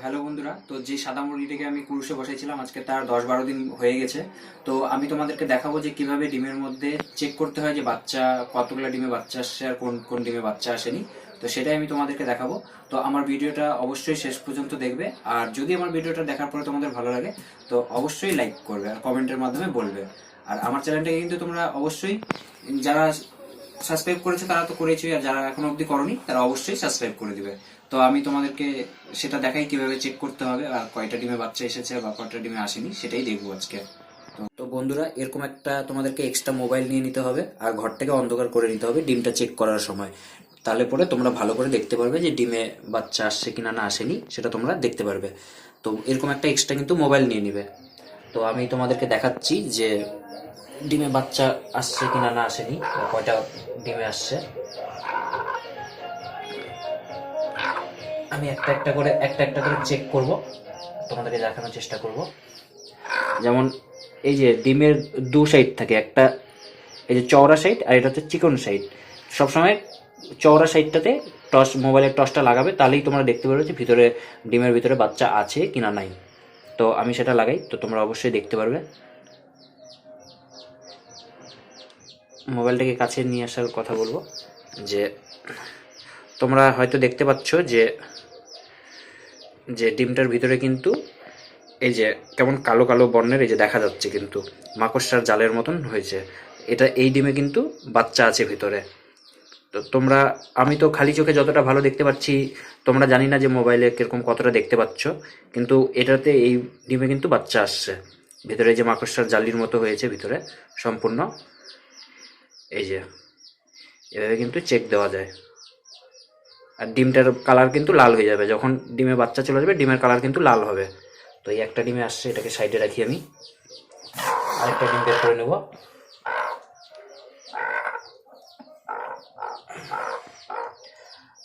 Hello বন্ধুরা, তো যে সাদা মুরগিটাকে আমি কুরুশে বসাইছিলাম আজকে তার 10-12 দিন হয়ে গেছে। তো আমি তোমাদেরকে দেখাবো যে কিভাবে ডিমের মধ্যে চেক করতে হয় যে বাচ্চা কতগুলো ডিমে বাচ্চা আসছে আর কোন কোন ডিমে বাচ্চা আসেনি। তো সেটাই আমি তোমাদেরকে দেখাবো। তো আমার ভিডিওটা অবশ্যই শেষ পর্যন্ত দেখবে, আর যদি আমার ভিডিওটা দেখার পরে তোমাদের ভালো লাগে তো অবশ্যই লাইক করবে আর কমেন্টের মাধ্যমে বলবে। আর আমার চ্যানেলটাকে কিন্তু তোমরা অবশ্যই, যারা সাবস্ক্রাইব করেছে তারা তো করেছি, আর যারা এখনো অবধি করনি তারা অবশ্যই সাবস্ক্রাইব করে দিবে। তো আমি তোমাদেরকে সেটা দেখাই কিভাবে চেক করতে হবে, আর কয়টা ডিমে বাচ্চা এসেছে বা কয়টা ডিমে আসেনি সেটাই দেখবো আজকে। তো বন্ধুরা, এরকম একটা তোমাদেরকে এক্সট্রা মোবাইল নিয়ে নিতে হবে আর ঘর থেকে অন্ধকার করে নিতে হবে ডিমটা চেক করার সময়। তাহলে পরে তোমরা ভালো করে দেখতে পারবে যে ডিমে বাচ্চা আসছে কিনা না আসেনি, সেটা তোমরা দেখতে পারবে। তো এরকম একটা এক্সট্রা কিন্তু মোবাইল নিয়ে নিবে। তো আমি তোমাদেরকে দেখাচ্ছি যে ডিমে বাচ্চা আসছে কিনা না আসেনি, বা কয়টা ডিমে আসছে। আমি একটা একটা করে চেক করব, তোমাদেরকে দেখানোর চেষ্টা করব। যেমন এই যে ডিমের দু সাইড থাকে, একটা এই যে চওড়া সাইড আর এটা হচ্ছে চিকন সাইড। সবসময় চওড়া সাইডটাতে মোবাইলের টর্চটা লাগাবে, তাহলেই তোমরা দেখতে পারবে যে ডিমের ভিতরে বাচ্চা আছে কিনা নাই। তো আমি সেটা লাগাই, তো তোমরা অবশ্যই দেখতে পারবে। মোবাইলটাকে কাছে নিয়ে আসার কথা বলবো, যে তোমরা হয়তো দেখতে পাচ্ছ যে যে ডিমটার ভিতরে কিন্তু এই যে কেমন কালো কালো বর্ণের এই যে দেখা যাচ্ছে, কিন্তু মাকড়সার জালের মতন হয়েছে। এই ডিমে কিন্তু বাচ্চা আছে ভিতরে। তো আমি তো খালি চোখে যতটা ভালো দেখতে পাচ্ছি, তোমরা জানি না যে মোবাইলে কিরকম কতটা দেখতে পাচ্ছ, কিন্তু এটাতে এই ডিমে কিন্তু বাচ্চা আসছে ভিতরে, যে মাকড়সার জালির মতো হয়েছে ভিতরে সম্পূর্ণ। এই যে এভাবে কিন্তু চেক দেওয়া যায়। আর ডিমটার কালার কিন্তু লাল হয়ে যাবে যখন ডিমে বাচ্চা চলে যাবে, ডিমের কালার কিন্তু লাল হবে। তো এই একটা ডিমে আসছে, এটাকে সাইডে রাখি। আমি আরেকটা ডিম বের করে নেব।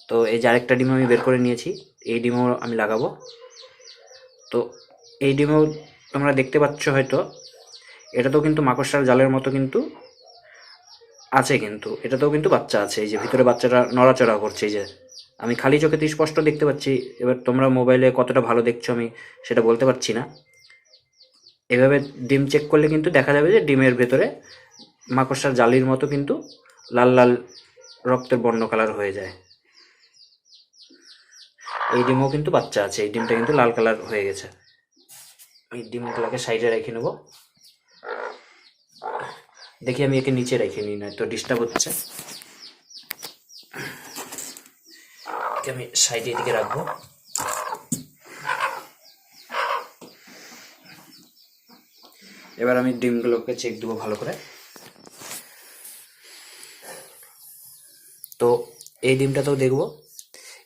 তো এই যে আরেকটা ডিম আমি বের করে নিয়েছি, এই ডিমও আমি লাগাবো। তো এই ডিমও তোমরা দেখতে পাচ্ছ হয়তো, এটাতেও কিন্তু মাকড়সার জালের মতো কিন্তু আছে, কিন্তু এটাতেও কিন্তু বাচ্চা আছে। এই যে ভিতরে বাচ্চাটা নড়াচড়া করছে, এই যে আমি খালি চোখে তো স্পষ্ট দেখতে পাচ্ছি। এবার তোমরা মোবাইলে কতটা ভালো দেখছো আমি সেটা বলতে পারছি না। এভাবে ডিম চেক করলে কিন্তু দেখা যাবে যে ডিমের ভেতরে মাকড়সার জালির মতো কিন্তু লাল লাল রক্তের বর্ণ কালার হয়ে যায়। এই ডিমও কিন্তু বাচ্চা আছে, এই ডিমটা কিন্তু লাল কালার হয়ে গেছে। এই ডিমগুলোকে সাইডে রেখে নেব। দেখি আমি একে নিচে রেখে নিই, না তো ডিস্টার্ব হচ্ছে। আমি সাইডে এদিকে রাখবো। এবার আমি ডিমগুলোকে চেক দেবো ভালো করে। তো এই ডিমটাতেও দেখবো,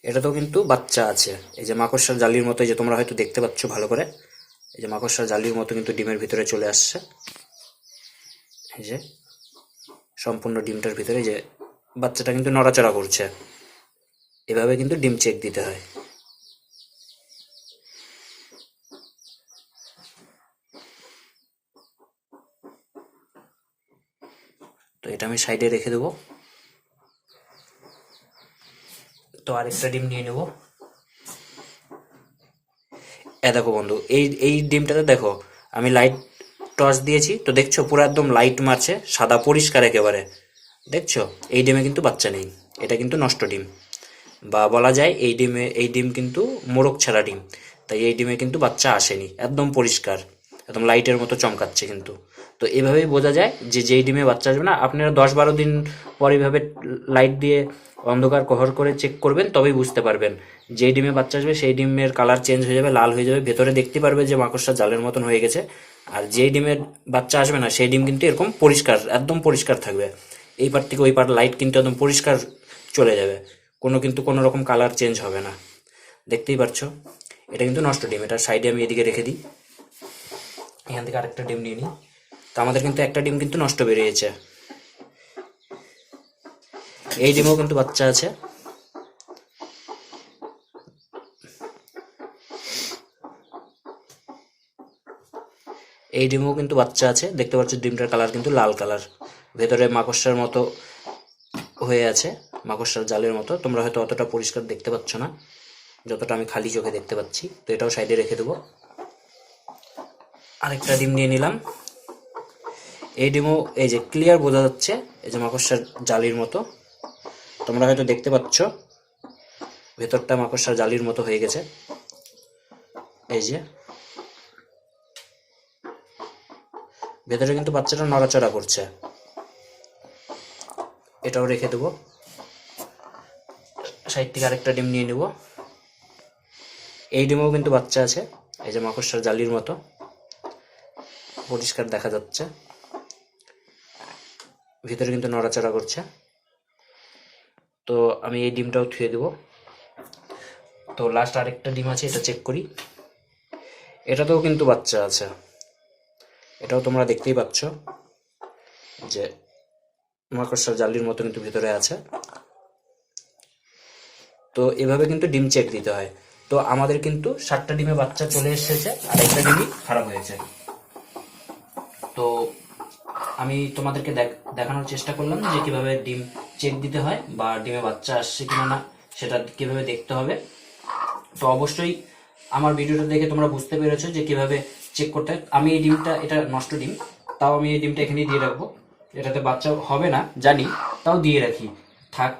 এটাতেও কিন্তু বাচ্চা আছে। এই যে মাকড়সার জালির মতো, যে তোমরা হয়তো দেখতে পাচ্ছ ভালো করে, এই যে মাকড়সার জালির মতো কিন্তু ডিমের ভিতরে চলে আসছে। এই যে সম্পূর্ণ ডিমটার ভিতরে যে বাচ্চাটা কিন্তু নড়াচড়া করছে। এভাবে কিন্তু ডিম চেক দিতে হয়। তো এটা আমি সাইডে রেখে দেবো। তো আরেকটা ডিম নিয়ে নেব। দেখো বন্ধু, এই ডিমটাতে দেখো আমি লাইট টর্চ দিয়েছি, তো দেখছো পুরো একদম লাইট মারছে, সাদা পরিষ্কার একেবারে। দেখছো এই ডিমে কিন্তু বাচ্চা নেই, এটা কিন্তু নষ্ট ডিম, বা বলা যায় এই ডিম কিন্তু মোড়ক ছাড়া ডিম। তাই এই ডিমে কিন্তু বাচ্চা আসেনি, একদম পরিষ্কার, একদম লাইটের মতো চমকাচ্ছে কিন্তু। তো এভাবেই বোঝা যায় যে যেই ডিমে বাচ্চা আসবে না, আপনারা 10-12 দিন পর এইভাবে লাইট দিয়ে অন্ধকার কহর করে চেক করবেন, তবেই বুঝতে পারবেন যেই ডিমে বাচ্চা আসবে সেই ডিমের কালার চেঞ্জ হয়ে যাবে, লাল হয়ে যাবে, ভেতরে দেখতে পারবে যে মাকড়সা জালের মতন হয়ে গেছে। আর যেই ডিমের বাচ্চা আসবে না সেই ডিম কিন্তু এরকম পরিষ্কার, একদম পরিষ্কার থাকবে। এই পার থেকে ওই পার লাইট কিন্তু একদম পরিষ্কার চলে যাবে, কোনো রকম কালার চেঞ্জ হবে না। দেখতেই পারছো এটা কিন্তু নষ্ট ডিম। এটা সাইডে আমি এদিকে রেখে দিই। এখান থেকে আরেকটা ডিম নিয়ে নিই। তো আমাদের কিন্তু একটা ডিম কিন্তু নষ্ট বেরিয়েছে। এই ডিমেও কিন্তু বাচ্চা আছে। এই ডিমেও কিন্তু বাচ্চা আছে, দেখতে পাচ্ছ ডিমটার কালার কিন্তু লাল কালার, ভেতরে মাকড়সার মতো হয়ে আছে, মাকড়সার জালের মতো। তোমরা হয়তো অতটা পরিষ্কার দেখতে পাচ্ছ না। যতটা আমি খালি চোখে দেখতে পাচ্ছি। তো এটাও সাইডে রেখে দেবো। আরেকটা ডিম নিয়ে নিলাম। এই ডিমও এই যে ক্লিয়ার বোঝা যাচ্ছে, এই যে মাকড়সার জালির মতো, তোমরা হয়তো দেখতে পাচ্ছ ভেতরটা মাকড়সার জালির মতো হয়ে গেছে। এই যে ভেতরে কিন্তু বাচ্চাটা নড়াচড়া করছে। এটাও রেখে দেবো। সাইড থেকে আরেকটা ডিম নিয়ে নেব। এই ডিমেও কিন্তু বাচ্চা আছে, এই যে মাকড়সার জালির মতো পরিষ্কার দেখা যাচ্ছে, ভিতরে কিন্তু নড়াচড়া করছে। তো আমি এই ডিমটাও ধুয়ে দেব। তো লাস্ট আরেকটা ডিম আছে, এটা চেক করি। এটাতেও কিন্তু বাচ্চা আছে, এটাও তোমরা দেখতেই পাচ্ছ যে মাকড়সার জালির মতো কিন্তু ভিতরে আছে। তো এভাবে কিন্তু ডিম চেক দিতে হয়। তো আমাদের কিন্তু 7টা ডিমে বাচ্চা চলে এসেছে, আর একটা ডিমই খারাপ হয়েছে। তো আমি তোমাদেরকে দেখানোর চেষ্টা করলাম যে কিভাবে ডিম চেক দিতে হয় বা ডিমে বাচ্চা আসছে কিনা না সেটা কিভাবে দেখতে হবে। তো অবশ্যই আমার ভিডিওটা দেখে তোমরা বুঝতে পেরেছো যে কিভাবে চেক করতে হয়। আমি এই ডিমটা, এটা নষ্ট ডিম, তাও আমি এই ডিমটা এখানেই দিয়ে রাখবো। এটাতে বাচ্চা হবে না জানি, তাও দিয়ে রাখি, থাক।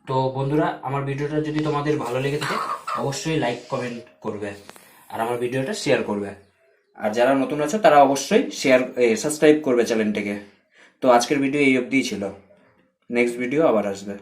তো বন্ধুরা, আমার ভিডিওটা যদি তোমাদের ভালো লেগে থাকে অবশ্যই লাইক কমেন্ট করবে আর আমার ভিডিওটা শেয়ার করবে। আর যারা নতুন আছে তারা অবশ্যই সাবস্ক্রাইব করবে চ্যানেলটাকে। তো আজকের ভিডিও এই অবধিই ছিল, নেক্সট ভিডিও আবার আসবে।